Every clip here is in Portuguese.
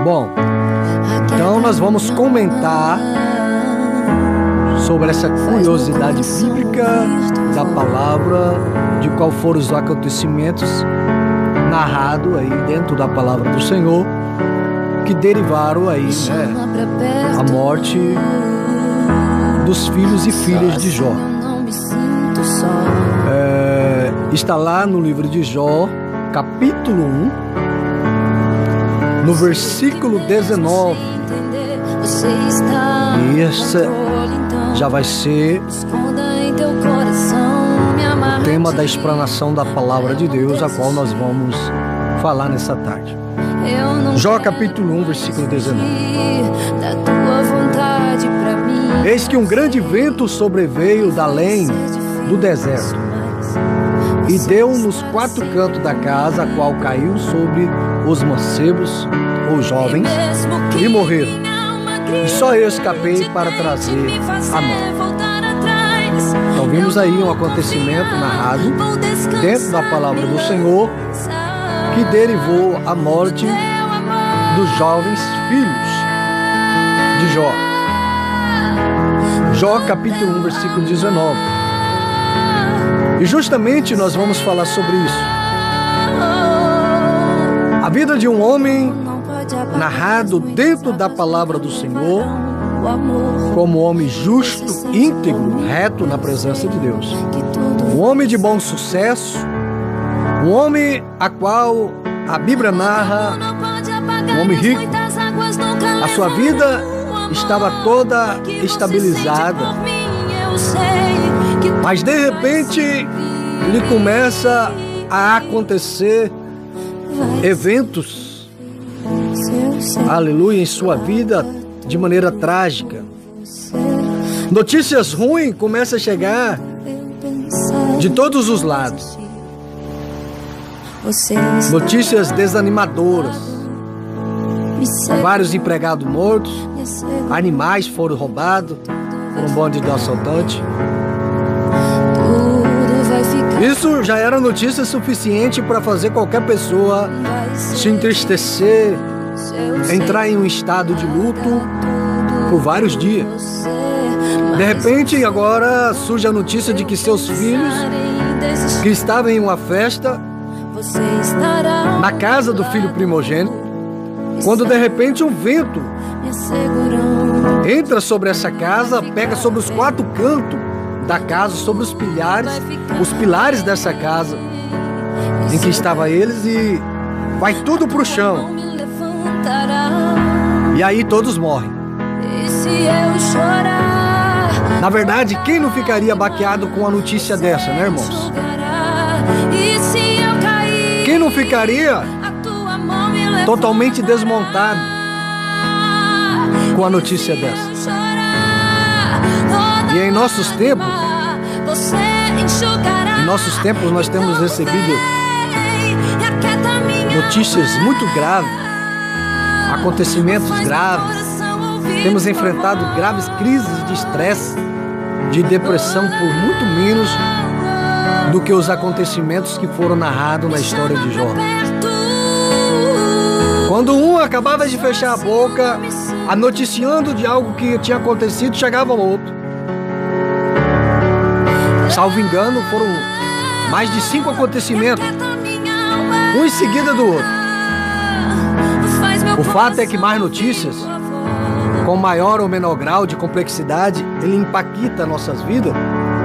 Bom, então nós vamos comentar sobre essa curiosidade bíblica da palavra, de qual foram os acontecimentos narrados aí dentro da palavra do Senhor, que derivaram aí, a morte dos filhos e filhas de Jó. Está lá no livro de Jó, capítulo 1, no versículo 19. E esse já vai ser o tema da explanação da palavra de Deus, a qual nós vamos falar nessa tarde. Jó capítulo 1, versículo 19. Eis que um grande vento sobreveio da além do deserto e deu nos quatro cantos da casa, a qual caiu sobre os mancebos, ou jovens, e morreram. E só eu escapei para trazer a morte. Então vimos aí um acontecimento narrado dentro da palavra do Senhor, que derivou a morte dos jovens filhos de Jó. Jó capítulo 1, versículo 19. E justamente nós vamos falar sobre isso. A vida de um homem narrado dentro da palavra do Senhor, como homem justo, íntegro, reto na presença de Deus. Um homem de bom sucesso, um homem a qual a Bíblia narra, um homem rico. A sua vida estava toda estabilizada, mas de repente lhe começa a acontecer eventos, aleluia, em sua vida de maneira trágica. Notícias ruins começam a chegar de todos os lados. Notícias desanimadoras. Vários empregados mortos, animais foram roubados por um bonde do assaltante. Isso já era notícia suficiente para fazer qualquer pessoa se entristecer, entrar em um estado de luto por vários dias. De repente, agora surge a notícia de que seus filhos, que estavam em uma festa na casa do filho primogênito, quando de repente um vento entra sobre essa casa, pega sobre os quatro cantos da casa, sobre os pilares dessa casa em que estavam eles, e vai tudo pro chão. E aí todos morrem. Na verdade, quem não ficaria baqueado com a notícia dessa, né, irmãos? Quem não ficaria totalmente desmontado com a notícia dessa? E em nossos tempos nós temos recebido notícias muito graves, acontecimentos graves. Temos enfrentado graves crises de estresse, de depressão, por muito menos do que os acontecimentos que foram narrados na história de Jó. Quando um acabava de fechar a boca, anoticiando de algo que tinha acontecido, chegava outro. Salvo engano, foram mais de 5 acontecimentos, um em seguida do outro. O fato é que mais notícias, com maior ou menor grau de complexidade, ele impacta nossas vidas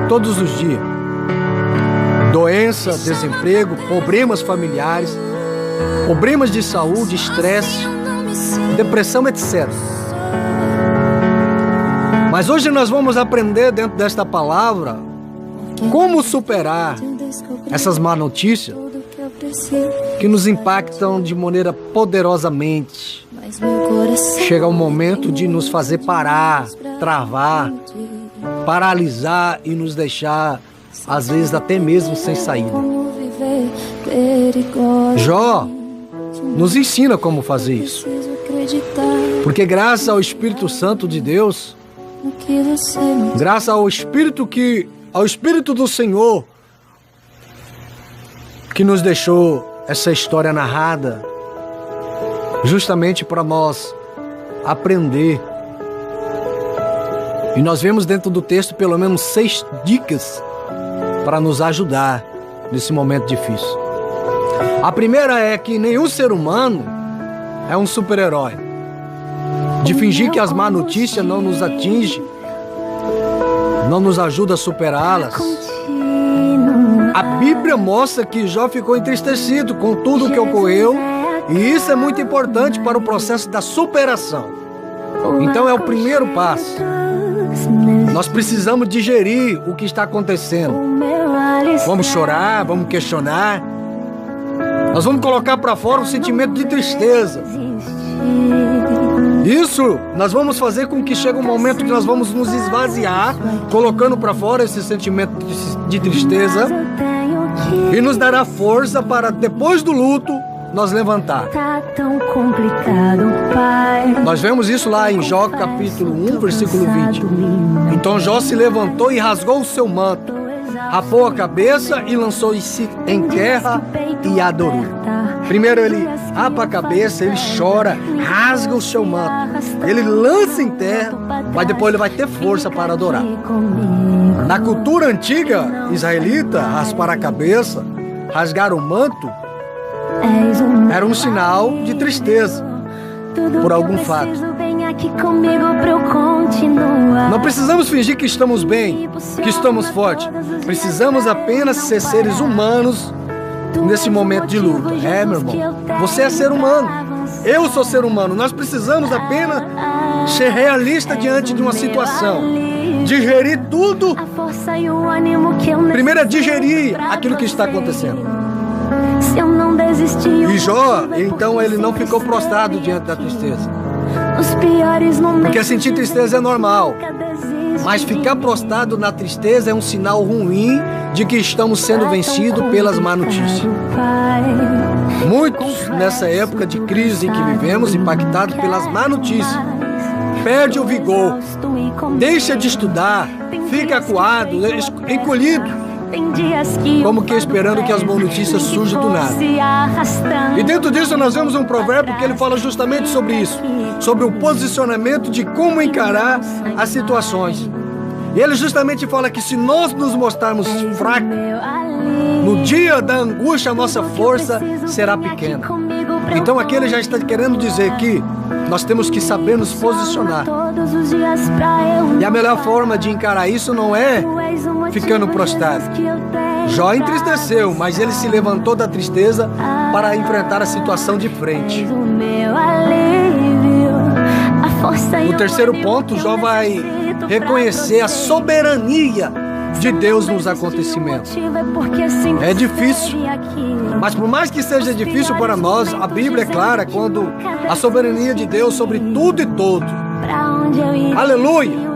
todos os dias. Doença, desemprego, problemas familiares, problemas de saúde, estresse, depressão, etc. Mas hoje nós vamos aprender dentro desta palavra como superar essas más notícias que nos impactam de maneira poderosamente. Chega o momento de nos fazer parar, travar, paralisar e nos deixar, às vezes, até mesmo sem saída. Jó nos ensina como fazer isso. Porque graças ao Espírito Santo de Deus, graças ao Espírito do Senhor, que nos deixou essa história narrada, justamente para nós aprender. E nós vemos dentro do texto pelo menos 6 dicas para nos ajudar nesse momento difícil. A primeira é que nenhum ser humano é um super-herói. De fingir que as más notícias não nos atingem, não nos ajuda a superá-las. A Bíblia mostra que Jó ficou entristecido com tudo o que ocorreu, e isso é muito importante para o processo da superação. Então é o primeiro passo. Nós precisamos digerir o que está acontecendo. Vamos chorar, vamos questionar. Nós vamos colocar para fora o sentimento de tristeza. Isso nós vamos fazer com que chegue um momento que nós vamos nos esvaziar, colocando para fora esse sentimento de tristeza, e nos dará força para, depois do luto, nós levantar. Nós vemos isso lá em Jó capítulo 1, versículo 20. Então Jó se levantou e rasgou o seu manto, rapou a cabeça e lançou-se em terra e adorou. Primeiro ele rapa a cabeça, ele chora, rasga o seu manto, ele lança em terra, mas depois ele vai ter força para adorar. Na cultura antiga israelita, raspar a cabeça, rasgar o manto, era um sinal de tristeza por algum fato. Não precisamos fingir que estamos bem, que estamos fortes. Precisamos apenas ser seres humanos nesse momento de luta. Meu irmão, você é ser humano, eu sou ser humano. Nós precisamos apenas ser realistas diante de uma situação, digerir tudo. Primeiro é digerir aquilo que está acontecendo. E Jó, então, ele não ficou prostrado diante da tristeza, porque sentir tristeza é normal, mas ficar prostrado na tristeza é um sinal ruim de que estamos sendo vencidos pelas más notícias. Muitos, nessa época de crise em que vivemos, impactados pelas más notícias, perde o vigor, deixa de estudar, fica acuado, encolhido, como que esperando que as boas notícias surjam do nada. E dentro disso nós vemos um provérbio que ele fala justamente sobre isso, sobre o posicionamento de como encarar as situações. E ele justamente fala que se nós nos mostrarmos fracos, no dia da angústia a nossa força será pequena. Então aqui ele já está querendo dizer que nós temos que saber nos posicionar. E a melhor forma de encarar isso não é ficando prostrado. Jó entristeceu, mas ele se levantou da tristeza para enfrentar a situação de frente. No terceiro ponto, Jó vai reconhecer a soberania de Deus nos acontecimentos. É difícil, mas por mais que seja difícil para nós, a Bíblia é clara quando a soberania de Deus sobre tudo e todo. Aleluia!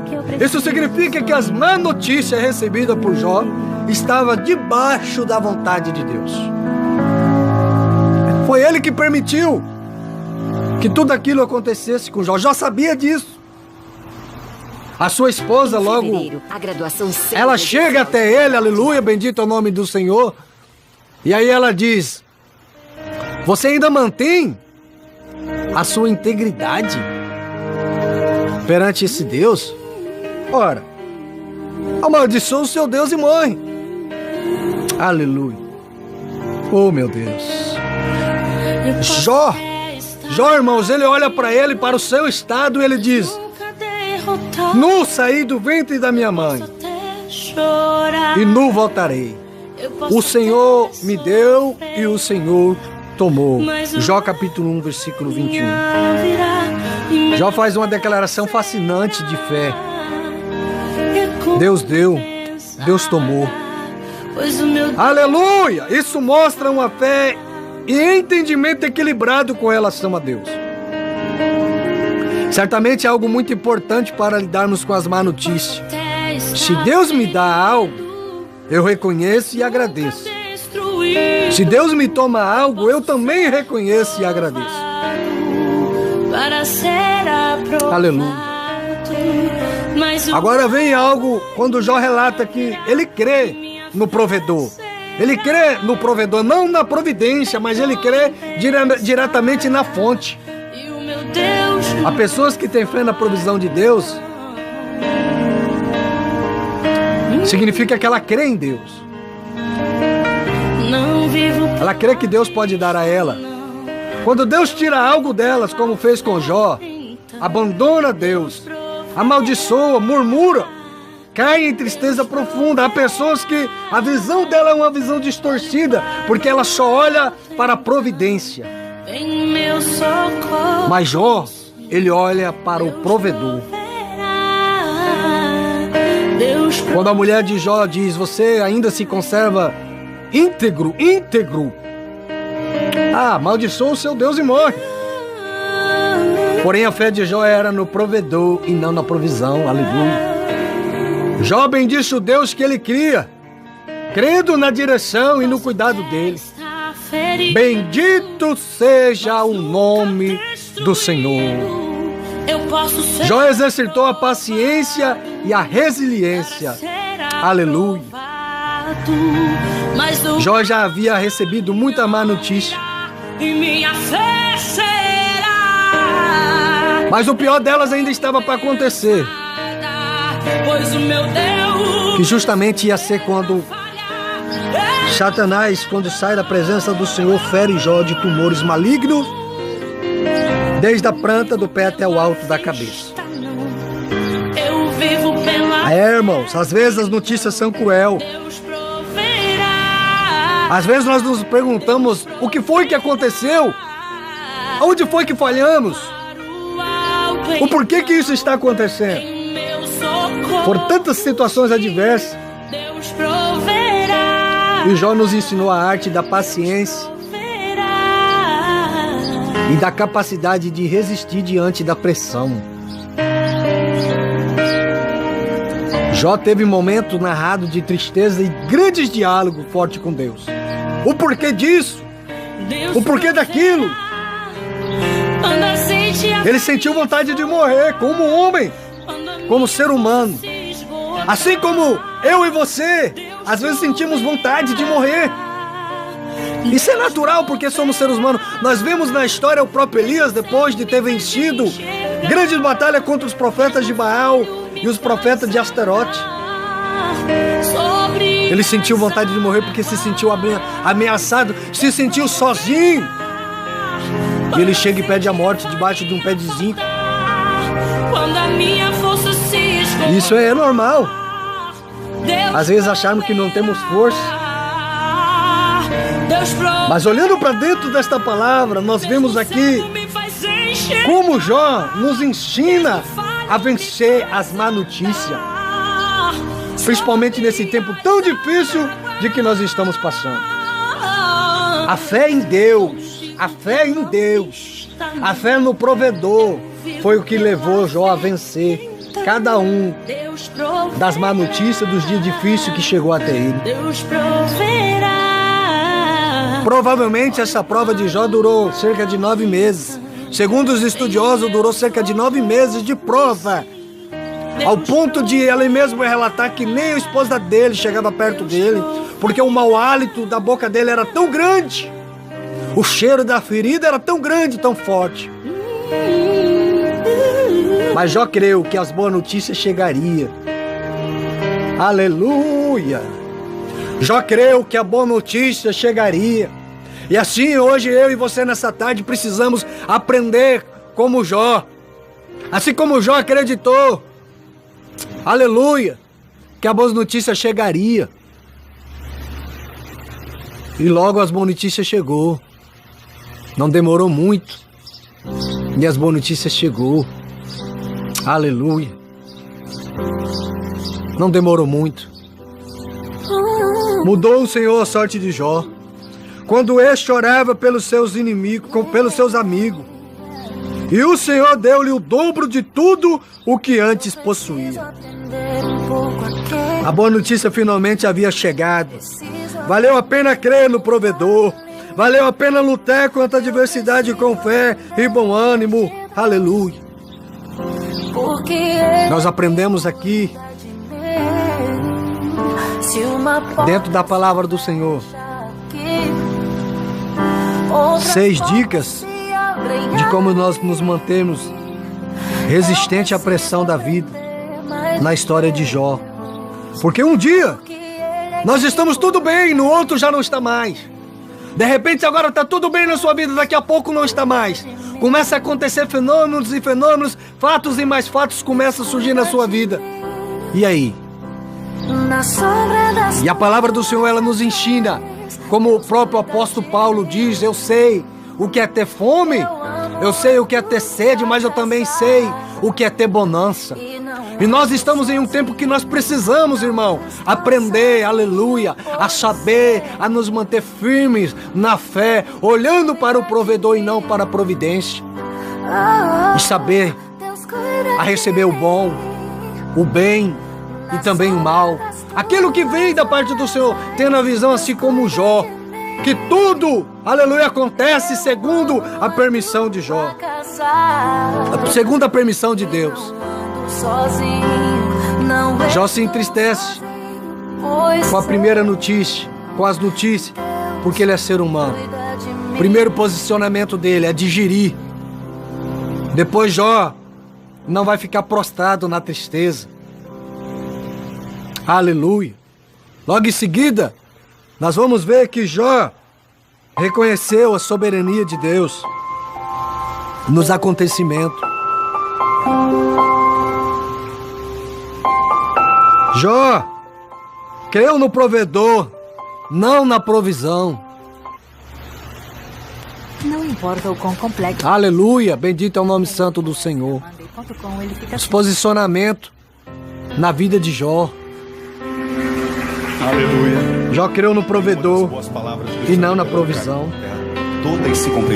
Isso significa que as más notícias recebidas por Jó estavam debaixo da vontade de Deus. Foi ele que permitiu que tudo aquilo acontecesse com Jó. Jó sabia disso. A sua esposa logo, ela chega até ele, aleluia, bendito é o nome do Senhor. E aí ela diz: você ainda mantém a sua integridade perante esse Deus? Ora, amaldiçoa o seu Deus e morre. Aleluia. Oh, meu Deus. Jó, irmãos, ele olha para ele, para o seu estado, e ele diz: nu saí do ventre da minha mãe, e nu voltarei. O Senhor me deu e o Senhor tomou. Jó capítulo 1, versículo 21. Jó faz uma declaração fascinante de fé. Deus deu, Deus tomou. Aleluia! Isso mostra uma fé e entendimento equilibrado com relação a Deus. Certamente é algo muito importante para lidarmos com as más notícias. Se Deus me dá algo, eu reconheço e agradeço. Se Deus me toma algo, eu também reconheço e agradeço. Aleluia. Agora vem algo quando Jó relata que ele crê no provedor. Ele crê no provedor, não na providência, mas ele crê diretamente na fonte. Há pessoas que têm fé na provisão de Deus, significa que ela crê em Deus. Ela crê que Deus pode dar a ela. Quando Deus tira algo delas, como fez com Jó, abandona Deus, amaldiçoa, murmura, cai em tristeza profunda. Há pessoas que a visão dela é uma visão distorcida, porque ela só olha para a providência. Mas Jó, ele olha para o provedor. Quando a mulher de Jó diz: você ainda se conserva íntegro, amaldiçoa o seu Deus e morre. Porém a fé de Jó era no provedor e não na provisão. Aleluia. Jó bendisse o Deus que ele cria, crendo na direção e no cuidado dele. Bendito seja o nome do Senhor. Jó exercitou a paciência e a resiliência. Aleluia. Jó já havia recebido muita má notícia, mas o pior delas ainda estava para acontecer, que justamente ia ser quando Satanás, quando sai da presença do Senhor, fere Jó de tumores malignos, desde a planta do pé até o alto da cabeça. Irmãos, às vezes as notícias são cruéis. Às vezes nós nos perguntamos: o que foi que aconteceu? Onde foi que falhamos? O porquê que isso está acontecendo? Por tantas situações adversas. E Jó nos ensinou a arte da paciência e da capacidade de resistir diante da pressão. Jó teve momentos narrados de tristeza e grandes diálogos fortes com Deus. O porquê disso? O porquê daquilo? Ele sentiu vontade de morrer como homem, como ser humano. Assim como eu e você, às vezes sentimos vontade de morrer. Isso é natural porque somos seres humanos. Nós vemos na história o próprio Elias, depois de ter vencido grande batalha contra os profetas de Baal e os profetas de Asterote. Ele sentiu vontade de morrer porque se sentiu ameaçado, se sentiu sozinho. E ele chega e pede a morte debaixo de um pé de zinco. Isso é normal. Às vezes achamos que não temos força. Mas olhando para dentro desta palavra, nós vemos aqui como Jó nos ensina a vencer as má notícias, principalmente nesse tempo tão difícil de que nós estamos passando. A fé em Deus, a fé em Deus, a fé no provedor foi o que levou Jó a vencer cada um das má notícias, dos dias difíceis que chegou até ele. Provavelmente essa prova de Jó durou cerca de 9 meses. Segundo os estudiosos, durou cerca de 9 meses de prova, ao ponto de ele mesmo relatar que nem a esposa dele chegava perto dele, porque o mau hálito da boca dele era tão grande, o cheiro da ferida era tão grande, tão forte. Mas Jó creu que as boas notícias chegariam. Aleluia! Jó creu que a boa notícia chegaria. E assim hoje eu e você nessa tarde precisamos aprender como Jó. Assim como Jó acreditou, aleluia, que a boa notícia chegaria. E logo as boas notícias chegou. Não demorou muito. E as boas notícias chegou. Aleluia. Não demorou muito. Mudou o Senhor a sorte de Jó. Quando este orava pelos seus inimigos, pelos seus amigos. E o Senhor deu-lhe o dobro de tudo o que antes possuía. A boa notícia finalmente havia chegado. Valeu a pena crer no provedor. Valeu a pena lutar contra a adversidade com fé e bom ânimo. Aleluia. Nós aprendemos aqui, dentro da palavra do Senhor, 6 dicas de como nós nos mantemos resistente à pressão da vida, na história de Jó. Porque um dia nós estamos tudo bem, no outro já não está mais. De repente agora está tudo bem na sua vida, daqui a pouco não está mais. Começa a acontecer fenômenos e fenômenos, fatos e mais fatos começam a surgir na sua vida. E aí? E a palavra do Senhor, ela nos ensina, como o próprio apóstolo Paulo diz: eu sei o que é ter fome, eu sei o que é ter sede, mas eu também sei o que é ter bonança. E nós estamos em um tempo que nós precisamos, irmão, aprender, aleluia, a saber, a nos manter firmes na fé, olhando para o provedor e não para a providência. E saber a receber o bom, o bem e também o mal. Aquilo que vem da parte do Senhor, tendo a visão assim como Jó, que tudo, aleluia, acontece segundo a permissão de Jó, segundo a permissão de Deus. Jó se entristece com a primeira notícia, com as notícias, porque ele é ser humano. O primeiro posicionamento dele é digerir. Depois Jó não vai ficar prostrado na tristeza. Aleluia. Logo em seguida, nós vamos ver que Jó reconheceu a soberania de Deus nos acontecimentos. Jó creu no provedor, não na provisão. Não importa o quão complexo. Aleluia, bendito é o nome santo do Senhor. Os posicionamentos na vida de Jó. Aleluia. Jó creu no provedor e não na provisão.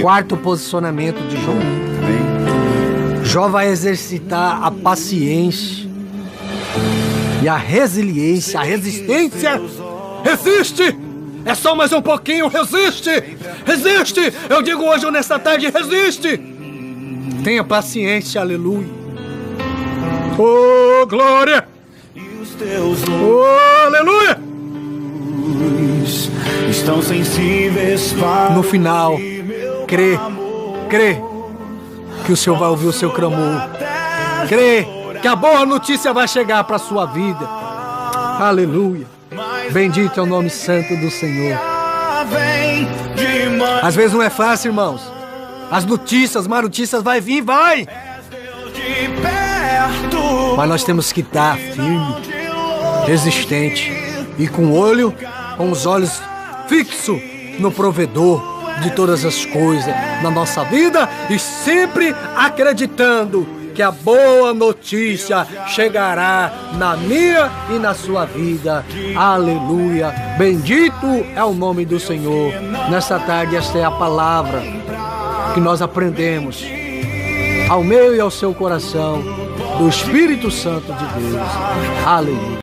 Quarto posicionamento de Jó. Jó vai exercitar a paciência e a resiliência, a resistência. Resiste! É só mais um pouquinho, resiste! Resiste! Eu digo hoje, nessa tarde, resiste! Tenha paciência, aleluia! Oh, glória! Oh, aleluia! Estão sensíveis para no final, crê que o Senhor vai ouvir o seu clamor. Crê que a boa notícia vai chegar para a sua vida. Aleluia. Bendito é o nome santo do Senhor. Às vezes não é fácil, irmãos. As notícias, más notícias vai vir, vai. Mas nós temos que estar firme, resistente e com os olhos fixos no provedor de todas as coisas na nossa vida e sempre acreditando que a boa notícia chegará na minha e na sua vida. Aleluia. Bendito é o nome do Senhor. Nesta tarde, esta é a palavra que nós aprendemos ao meu e ao seu coração do Espírito Santo de Deus. Aleluia.